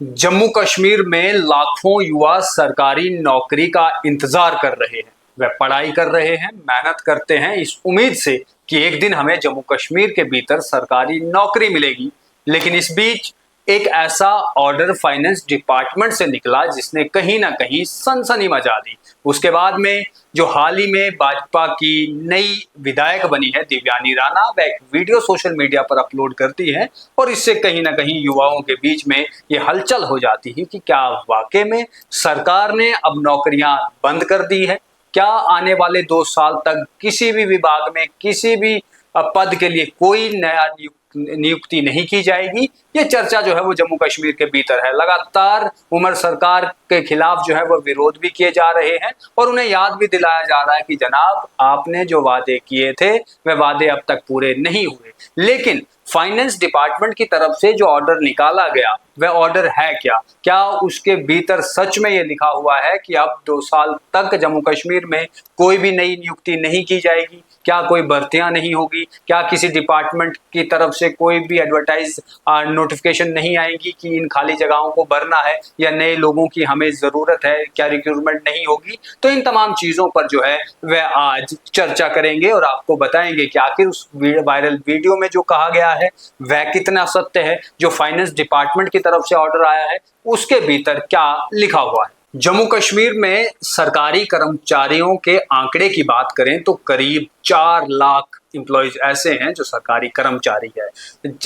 जम्मू कश्मीर में लाखों युवा सरकारी नौकरी का इंतजार कर रहे हैं। वह पढ़ाई कर रहे हैं, मेहनत करते हैं इस उम्मीद से कि एक दिन हमें जम्मू कश्मीर के भीतर सरकारी नौकरी मिलेगी। लेकिन इस बीच एक ऐसा ऑर्डर फाइनेंस डिपार्टमेंट से निकला जिसने कहीं ना कहीं सनसनी मचा दी। उसके बाद में जो हाल ही में भाजपा की नई विधायक बनी है दिव्यानी राणा, वह एक वीडियो सोशल मीडिया पर अपलोड करती है और इससे कहीं ना कहीं युवाओं के बीच में ये हलचल हो जाती है कि क्या वाकई में सरकार ने अब नौकरियां बंद कर दी है। क्या आने वाले 2 साल तक किसी भी विभाग में किसी भी पद के लिए कोई नया नियुक्ति नहीं की जाएगी। ये चर्चा जो है वो जम्मू कश्मीर के भीतर है। लगातार उमर सरकार के खिलाफ जो है वो विरोध भी किए जा रहे हैं और उन्हें याद भी दिलाया जा रहा है कि जनाब, आपने जो वादे किए थे वह वादे अब तक पूरे नहीं हुए। लेकिन फाइनेंस डिपार्टमेंट की तरफ से जो ऑर्डर निकाला गया वह ऑर्डर है क्या? क्या उसके भीतर सच में ये लिखा हुआ है कि अब 2 साल तक जम्मू कश्मीर में कोई भी नई नियुक्ति नहीं की जाएगी? क्या कोई भर्तियां नहीं होगी? क्या किसी डिपार्टमेंट की तरफ से कोई भी एडवर्टाइज नोटिफिकेशन नहीं आएगी कि इन खाली जगहों को भरना है या नए लोगों की हमें जरूरत है? क्या रिक्रूटमेंट नहीं होगी? तो इन तमाम चीजों पर जो है वह आज चर्चा करेंगे और आपको बताएंगे कि आखिर उस वायरल वीडियो में जो कहा गया है वह कितना सत्य है। जो फाइनेंस डिपार्टमेंट की तरफ से ऑर्डर आया है उसके भीतर क्या लिखा हुआ है। जम्मू कश्मीर में सरकारी कर्मचारियों के आंकड़े की बात करें तो करीब 4 लाख एम्प्लॉयज ऐसे हैं जो सरकारी कर्मचारी है।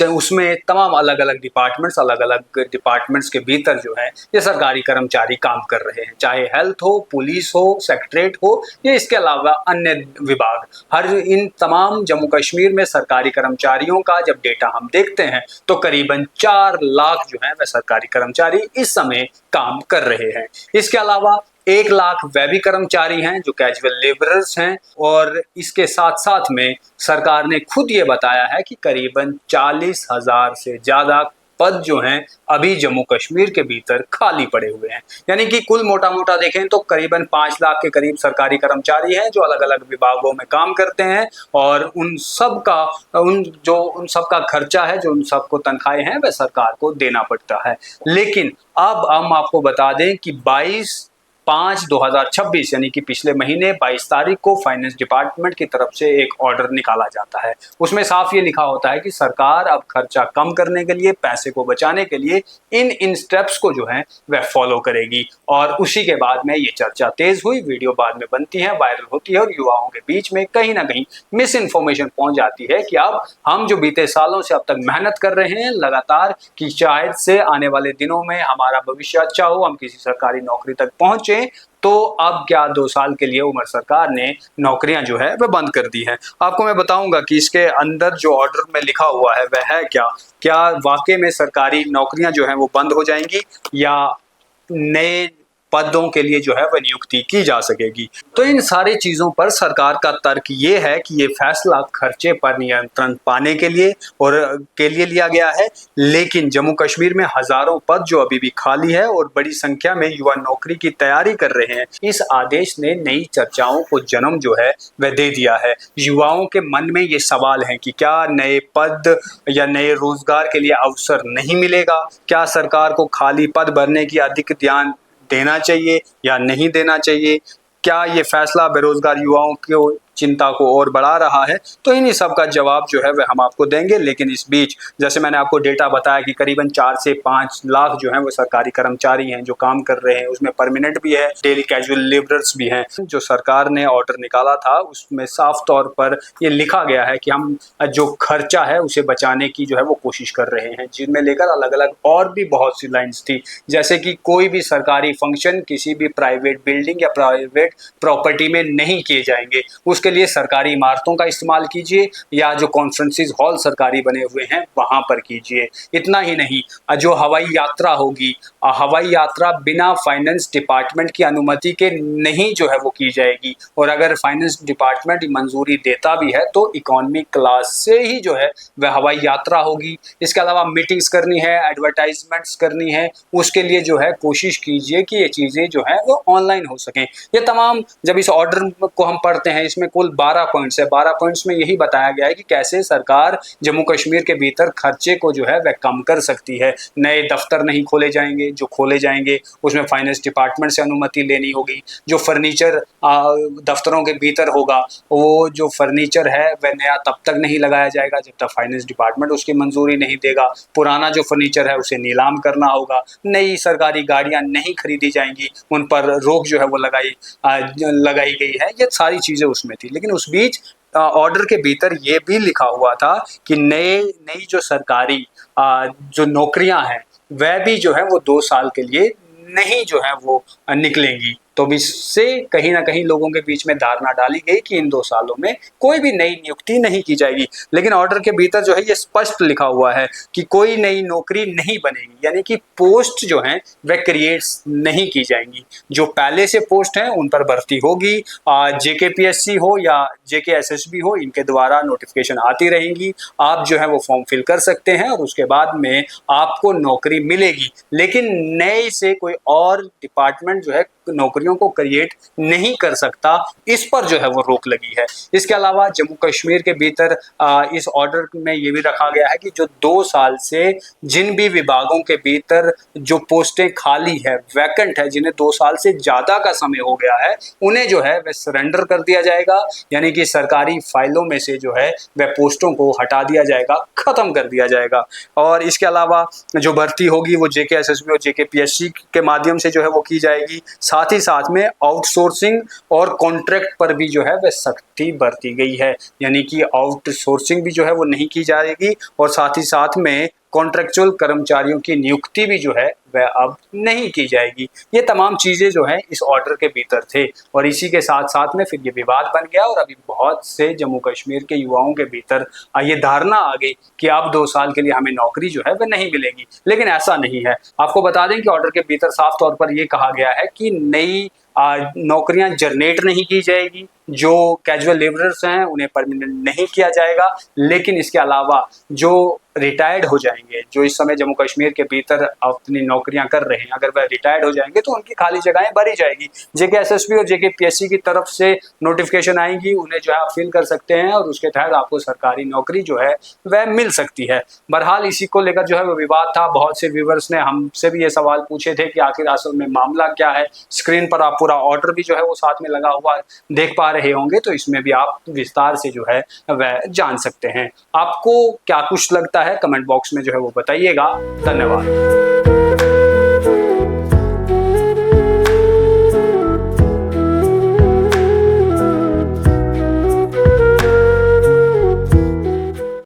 उसमें तमाम अलग अलग डिपार्टमेंट्स के भीतर जो है ये सरकारी कर्मचारी काम कर रहे हैं, चाहे हेल्थ हो, पुलिस हो, सेक्रेटरीट हो या इसके अलावा अन्य विभाग। हर इन तमाम जम्मू कश्मीर में सरकारी कर्मचारियों का जब डेटा हम देखते हैं तो करीबन 4 लाख जो है वह सरकारी कर्मचारी इस समय काम कर रहे हैं। इसके अलावा 1 लाख वह भी कर्मचारी हैं जो कैजुअल लेबरर्स हैं और इसके साथ साथ में सरकार ने खुद ये बताया है कि करीबन 40,000 से ज्यादा पद जो हैं अभी जम्मू कश्मीर के भीतर खाली पड़े हुए हैं। यानी कि कुल मोटा मोटा देखें तो करीबन 5 लाख के करीब सरकारी कर्मचारी हैं जो अलग अलग विभागों में काम करते हैं और उन सब का खर्चा है, जो उन सबको तनख्वाहें हैं, वह सरकार को देना पड़ता है। लेकिन अब हम आपको बता दें कि 22/5/2026 यानी कि पिछले महीने 22 तारीख को फाइनेंस डिपार्टमेंट की तरफ से एक ऑर्डर निकाला जाता है। उसमें साफ ये लिखा होता है कि सरकार अब खर्चा कम करने के लिए, पैसे को बचाने के लिए इन स्टेप्स को जो है वह फॉलो करेगी। और उसी के बाद में ये चर्चा तेज हुई, वीडियो बाद में बनती है, वायरल होती है और युवाओं के बीच में कहीं ना कहीं मिस इन्फॉर्मेशन पहुंच जाती है कि अब हम जो बीते सालों से अब तक मेहनत कर रहे हैं लगातार कि शायद से आने वाले दिनों में हमारा भविष्य अच्छा हो, हम किसी सरकारी नौकरी तक पहुंचे, तो अब क्या 2 साल के लिए उमर सरकार ने नौकरियां जो है वह बंद कर दी है। आपको मैं बताऊंगा कि इसके अंदर जो ऑर्डर में लिखा हुआ है वह है क्या। क्या वाकई में सरकारी नौकरियां जो है वो बंद हो जाएंगी या नए पदों के लिए जो है वह नियुक्ति की जा सकेगी। तो इन सारी चीजों पर सरकार का तर्क ये है कि ये फैसला खर्चे पर नियंत्रण पाने के लिए लिया गया है। लेकिन जम्मू कश्मीर में हजारों पद जो अभी भी खाली है और बड़ी संख्या में युवा नौकरी की तैयारी कर रहे हैं, इस आदेश ने नई चर्चाओं को जन्म जो है वह दे दिया है। युवाओं के मन में ये सवाल है कि क्या नए पद या नए रोजगार के लिए अवसर नहीं मिलेगा? क्या सरकार को खाली पद भरने की अधिक ध्यान देना चाहिए या नहीं देना चाहिए? क्या ये फैसला बेरोजगार युवाओं की चिंता को और बढ़ा रहा है? तो इन्हीं सब का जवाब जो है वह हम आपको देंगे। लेकिन इस बीच जैसे मैंने आपको डेटा बताया कि करीबन 4 से 5 लाख जो हैं वो सरकारी कर्मचारी हैं जो काम कर रहे हैं, उसमें परमानेंट भी है, डेली कैजुअल लेबरर्स भी हैं। जो सरकार ने ऑर्डर निकाला था उसमें साफ तौर पर ये लिखा गया है कि हम जो खर्चा है उसे बचाने की जो है वो कोशिश कर रहे हैं, जिनमें लेकर अलग अलग और भी बहुत सी लाइन्स थी, जैसे कि कोई भी सरकारी फंक्शन किसी भी प्राइवेट बिल्डिंग या प्राइवेट प्रॉपर्टी में नहीं किए जाएंगे। उसके लिए सरकारी इमारतों का इस्तेमाल कीजिए या जो कॉन्फ्रेंसिस हॉल सरकारी बने हुए हैं वहां पर कीजिए। इतना ही नहीं, जो हवाई यात्रा होगी, हवाई यात्रा बिना फाइनेंस डिपार्टमेंट की अनुमति के नहीं जो है वो की जाएगी और अगर फाइनेंस डिपार्टमेंट मंजूरी देता भी है तो इकोनॉमी क्लास से ही जो है वह हवाई यात्रा होगी। इसके अलावा मीटिंग्स करनी है, एडवर्टाइजमेंट्स करनी है, उसके लिए जो है कोशिश कीजिए कि ये चीज़ें जो है वो ऑनलाइन हो सकें। ये तमाम जब इस ऑर्डर को हम पढ़ते हैं इसमें कुल 12 पॉइंट्स है। 12 पॉइंट्स में यही बताया गया है कि कैसे सरकार जम्मू कश्मीर के भीतर खर्चे को जो है वह कम कर सकती है। नए दफ्तर नहीं खोले जाएंगे, जो खोले जाएंगे उसमें फाइनेंस डिपार्टमेंट से अनुमति लेनी होगी। जो फर्नीचर दफ्तरों के भीतर होगा, वो जो फर्नीचर है वह नया तब तक नहीं लगाया जाएगा जब तक फाइनेंस डिपार्टमेंट उसकी मंजूरी नहीं देगा। पुराना जो फर्नीचर है उसे नीलाम करना होगा। नई सरकारी गाड़ियां नहीं खरीदी जाएंगी, उन पर रोक जो है वो लगाई गई है। ये सारी चीजें उसमें थी। लेकिन उस बीच ऑर्डर के भीतर ये भी लिखा हुआ था कि नई जो सरकारी जो नौकरियां हैं वह भी जो है वो 2 साल के लिए नहीं जो है वो निकलेंगी। तो इससे कहीं ना कहीं लोगों के बीच में धारणा डाली गई कि इन 2 सालों में कोई भी नई नियुक्ति नहीं की जाएगी। लेकिन ऑर्डर के भीतर जो है ये स्पष्ट लिखा हुआ है कि कोई नई नौकरी नहीं बनेगी, यानी कि पोस्ट जो है वह क्रिएट नहीं की जाएंगी। जो पहले से पोस्ट हैं उन पर भर्ती होगी। JKPSC हो या JKSSB हो, इनके द्वारा नोटिफिकेशन आती रहेंगी। आप जो है वो फॉर्म फिल कर सकते हैं और उसके बाद में आपको नौकरी मिलेगी। लेकिन नए से कोई और डिपार्टमेंट जो है नौकरियों को क्रिएट नहीं कर सकता, इस पर जो है वो रोक लगी है। इसके अलावा जम्मू कश्मीर के भीतर इस ऑर्डर में ये भी रखा गया है कि जो 2 साल से जिन भी विभागों के भीतर जो पोस्टें खाली है, वैकेंट है, जिन्हें 2 साल से ज्यादा का समय हो गया है, उन्हें जो है वह सरेंडर कर दिया जाएगा। यानी कि सरकारी फाइलों में से जो है वह पोस्टों को हटा दिया जाएगा, खत्म कर दिया जाएगा। और इसके अलावा जो भर्ती होगी वो JKSSB और JKPSC के माध्यम से जो है वो की जाएगी। साथ ही साथ में आउटसोर्सिंग और कॉन्ट्रैक्ट पर भी जो है वह सख्ती बरती गई है। यानी कि आउटसोर्सिंग भी जो है वो नहीं की जाएगी और साथ ही साथ में कॉन्ट्रेक्चुअल कर्मचारियों की नियुक्ति भी जो है वह अब नहीं की जाएगी। ये तमाम चीजें जो है इस ऑर्डर के भीतर थे और इसी के साथ साथ में फिर ये विवाद बन गया और अभी बहुत से जम्मू कश्मीर के युवाओं के भीतर ये धारणा आ गई कि अब 2 साल के लिए हमें नौकरी जो है वह नहीं मिलेगी। लेकिन ऐसा नहीं है। आपको बता दें कि ऑर्डर के भीतर साफ तौर पर यह कहा गया है कि नई नौकरियां जनरेट नहीं की जाएगी। जो कैजुअल लेबरर्स हैं उन्हें परमानेंट नहीं किया जाएगा। लेकिन इसके अलावा जो रिटायर्ड हो जाएंगे, जो इस समय जम्मू कश्मीर के भीतर अपनी नौकरियां कर रहे हैं, अगर वह रिटायर्ड हो जाएंगे तो उनकी खाली जगहें भरी जाएगी। JKSSB और JKPSC की तरफ से नोटिफिकेशन आएंगी, उन्हें जो है आप फिल कर सकते हैं और उसके तहत आपको सरकारी नौकरी जो है वह मिल सकती है। बहरहाल इसी को लेकर जो है वो विवाद था। बहुत से व्यूवर्स ने हमसे भी ये सवाल पूछे थे कि आखिर असल में मामला क्या है। स्क्रीन पर आप पूरा ऑर्डर भी जो है वो साथ में लगा हुआ देख पा रहे होंगे, तो इसमें भी आप विस्तार से जो है वह जान सकते हैं। आपको क्या कुछ लगता है कमेंट बॉक्स में जो है वो बताइएगा। धन्यवाद।